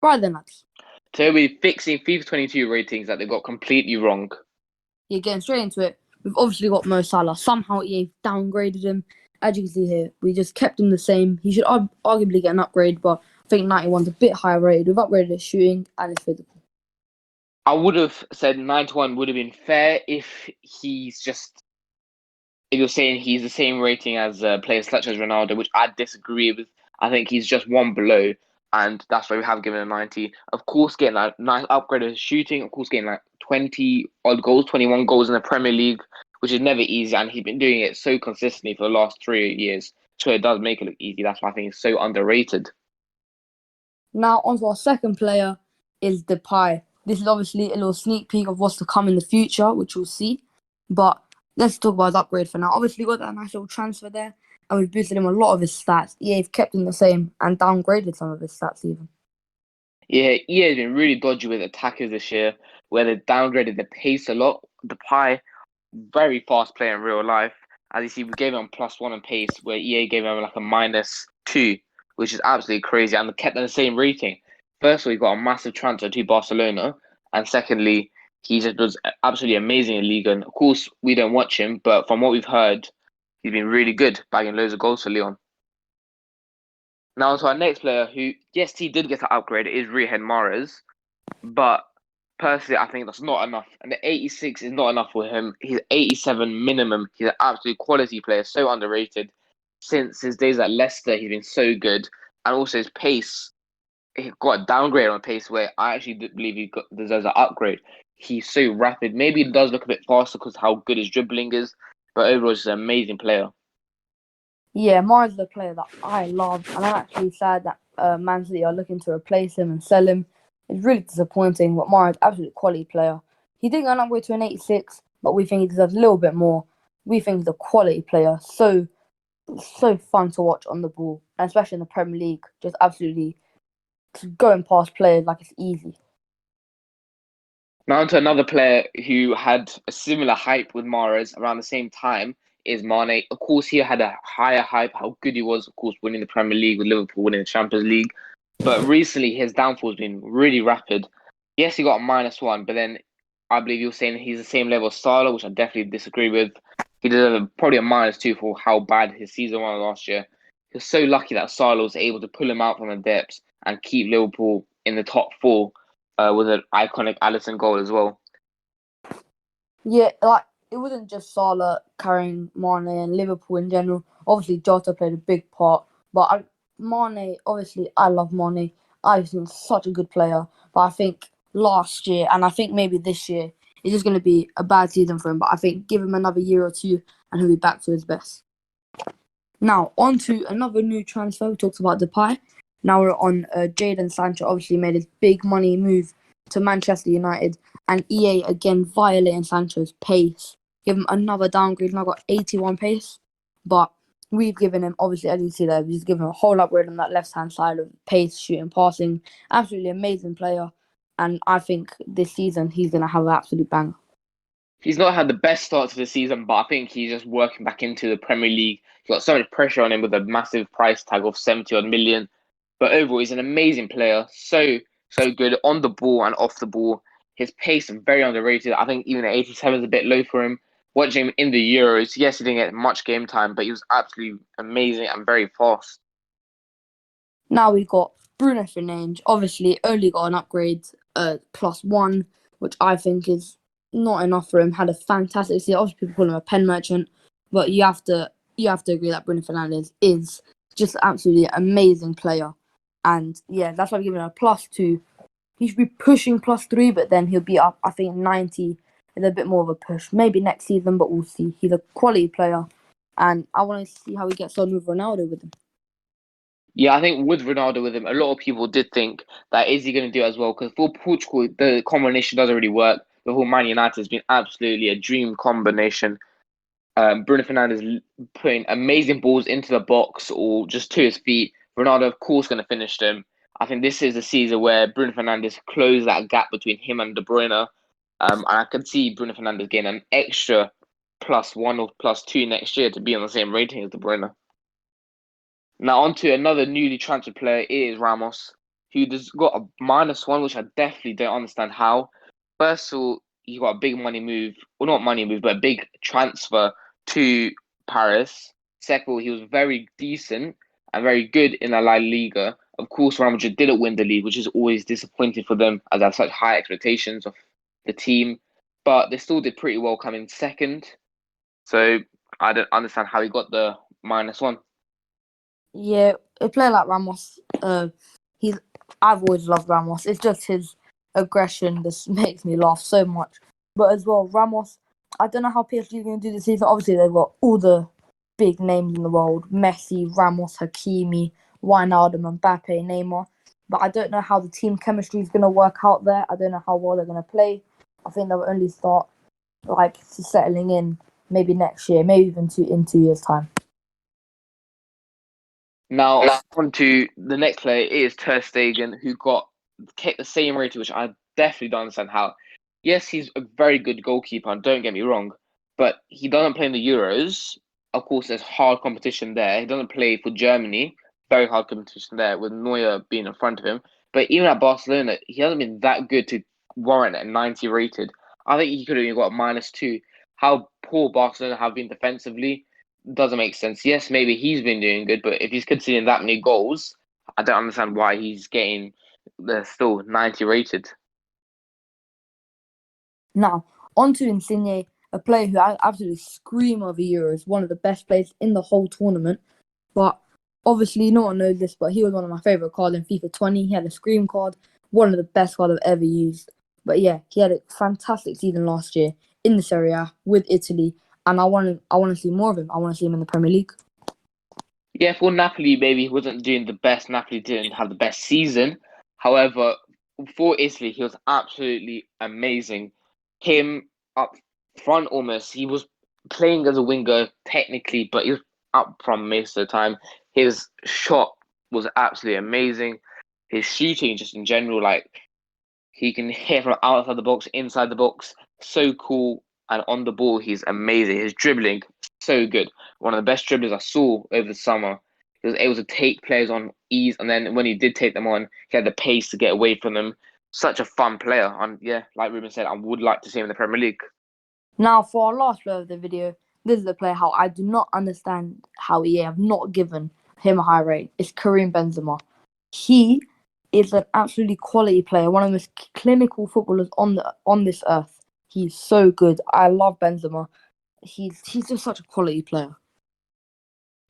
Right then, lads. So we're fixing FIFA 22 ratings that they got completely wrong. Yeah, getting straight into it. We've obviously got Mo Salah. Somehow EA downgraded him. As you can see here, we just kept him the same. He should arguably get an upgrade, but I think 91's a bit higher rated. We've upgraded his shooting and his physical. I would have said 91 would have been fair if you're saying he's the same rating as players such as Ronaldo, which I disagree with. I think he's just one below, and that's why we have given a 90. Of course, getting a nice upgrade of his shooting. Of course, getting like 20 odd goals, 21 goals in the Premier League, which is never easy, and he's been doing it so consistently for the last 3 years. So it does make it look easy. That's why I think he's so underrated. Now, on to our second player is Depay. This is obviously a little sneak peek of what's to come in the future, which we'll see. But let's talk about his upgrade for now. Obviously, got that nice little transfer there, and we've boosted him a lot of his stats. EA've kept him the same and downgraded some of his stats even. Yeah, EA has been really dodgy with attackers this year, where they downgraded the pace a lot. Depay, very fast player in real life. As you see, we gave him +1 in pace, where EA gave him like a -2, which is absolutely crazy, and they kept them the same rating. First of all, he got a massive transfer to Barcelona, and secondly, he just was absolutely amazing in Liga. And of course, we don't watch him, but from what we've heard, he's been really good, bagging loads of goals for Lyon. Now, to our next player, who, yes, he did get an upgrade, is Riyad Mahrez, but personally, I think that's not enough. And the 86 is not enough for him. He's 87 minimum. He's an absolute quality player, so underrated. Since his days at Leicester, he's been so good. And also his pace, he got a downgrade on pace where I actually believe deserves an upgrade. He's so rapid. Maybe he does look a bit faster because how good his dribbling is, but overall, he's an amazing player. Yeah, Mahrez is the player that I love, and I'm actually sad that Man City are looking to replace him and sell him. It's really disappointing, but Mahrez, absolute quality player. He did get an upgrade to an 86, but we think he deserves a little bit more. We think he's a quality player, so fun to watch on the ball, and especially in the Premier League, just absolutely going past players like it's easy. Now, on to another player who had a similar hype with Mahrez around the same time is Mane. Of course, he had a higher hype, how good he was, of course, winning the Premier League with Liverpool, winning the Champions League. But recently, his downfall has been really rapid. Yes, he got a -1, but then I believe you're saying he's the same level as Salah, which I definitely disagree with. He deserved probably a -2 for how bad his season was last year. He was so lucky that Salah was able to pull him out from the depths and keep Liverpool in the top four with an iconic Alisson goal as well. Yeah, like it wasn't just Salah carrying Mane and Liverpool in general. Obviously, Jota played a big part, but Mane, obviously, I love Mane. I think he's such a good player, but I think last year and I think maybe this year it's just going to be a bad season for him. But I think give him another year or two and he'll be back to his best. Now, on to another new transfer. We talked about Depay. Now we're on Jaden Sanchez. Obviously, made his big money move to Manchester United. And EA again violating Sancho's pace. Give him another downgrade. Now got 81 pace. But we've given him, obviously, as you see there, we've just given him a whole upgrade on that left-hand side of pace, shooting, passing. Absolutely amazing player. And I think this season he's going to have an absolute banger. He's not had the best start to the season, but I think he's just working back into the Premier League. He got so much pressure on him with a massive price tag of 70 odd million. But overall, he's an amazing player. So good on the ball and off the ball. His pace is very underrated. I think even at 87 is a bit low for him. Watching him in the Euros, yes, he didn't get much game time, but he was absolutely amazing and very fast. Now we've got Bruno Fernandez. Obviously, only got an upgrade, +1, which I think is not enough for him. Had a fantastic season. Obviously, people call him a pen merchant, but you have to agree that Bruno Fernandez is just an absolutely amazing player. And yeah, that's why I'm giving him a +2. He should be pushing +3, but then he'll be up. I think 90 is a bit more of a push. Maybe next season, but we'll see. He's a quality player, and I want to see how he gets on with Ronaldo with him. Yeah, I think with Ronaldo with him, a lot of people did think that is he going to do as well? Because for Portugal, the combination doesn't really work. The whole Man United has been absolutely a dream combination. Bruno Fernandes putting amazing balls into the box or just to his feet. Ronaldo, of course, going to finish them. I think this is a season where Bruno Fernandes closed that gap between him and De Bruyne. And I could see Bruno Fernandes getting an extra +1 or +2 next year to be on the same rating as De Bruyne. Now, on to another newly transferred player is Ramos. who has got a -1, which I definitely don't understand how. First of all, he got a big money move, well, not money move, but a big transfer to Paris. Second of all, he was very decent and very good in the La Liga. Of course, Real Madrid didn't win the league, which is always disappointing for them, as they have such high expectations of the team. But they still did pretty well coming second. So I don't understand how he got the -1. Yeah, a player like Ramos, I've always loved Ramos. It's just his aggression that makes me laugh so much. But as well, Ramos, I don't know how PSG are going to do this season. Obviously, they've got all the big names in the world: Messi, Ramos, Hakimi, Wijnaldum, Mbappe, Neymar. But I don't know how the team chemistry is going to work out there. I don't know how well they're going to play. I think they'll only start settling in maybe next year, maybe even in 2 years' time. Now, on to the next player is Ter Stegen, who kept the same rating, which I definitely don't understand how. Yes, he's a very good goalkeeper, and don't get me wrong, but he doesn't play in the Euros. Of course, there's hard competition there. He doesn't play for Germany, very hard competition there, with Neuer being in front of him. But even at Barcelona, he hasn't been that good to warrant a 90 rated. I think he could have even got a -2. How poor Barcelona have been defensively doesn't make sense. Yes, maybe he's been doing good, but if he's conceding that many goals, I don't understand why he's getting still 90 rated. Now, on to Insigne, a player who I absolutely scream over Euros, one of the best players in the whole tournament. But obviously, no one knows this, but he was one of my favourite cards in FIFA 20. He had a scream card, one of the best cards I've ever used. But yeah, he had a fantastic season last year in the Serie A with Italy, and I want to see more of him. I want to see him in the Premier League. Yeah, for Napoli, maybe he wasn't doing the best. Napoli didn't have the best season. However, for Italy, he was absolutely amazing. Him up front almost. He was playing as a winger technically, but he was up front most of the time. His shot was absolutely amazing. His shooting, just in general, like he can hit from outside the box, inside the box. So cool. And on the ball, he's amazing. His dribbling, so good. One of the best dribblers I saw over the summer. He was able to take players on ease. And then when he did take them on, he had the pace to get away from them. Such a fun player. And yeah, like Ruben said, I would like to see him in the Premier League. Now, for our last player of the video, this is a player how I do not understand how EA have not given him a high rate. It's Karim Benzema. He is an absolutely quality player, one of the most clinical footballers on this earth. He's so good. I love Benzema. He's just such a quality player.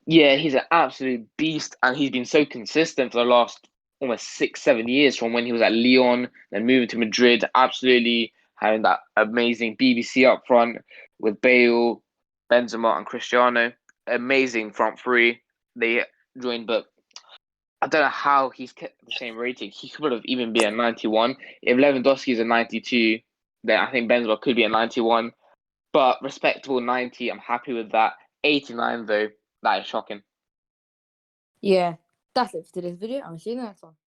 Yeah, he's an absolute beast, and he's been so consistent for the last almost 6, 7 years from when he was at Lyon, then moving to Madrid. Absolutely having that amazing BBC up front with Bale, Benzema, and Cristiano. Amazing front three. They joined, but I don't know how he's kept the same rating. He could have even been a 91. If Lewandowski is a 92, then I think Benzema could be a 91. But respectable 90, I'm happy with that. 89 though, that is shocking. Yeah, that's it for today's video. I'll see you in the next one.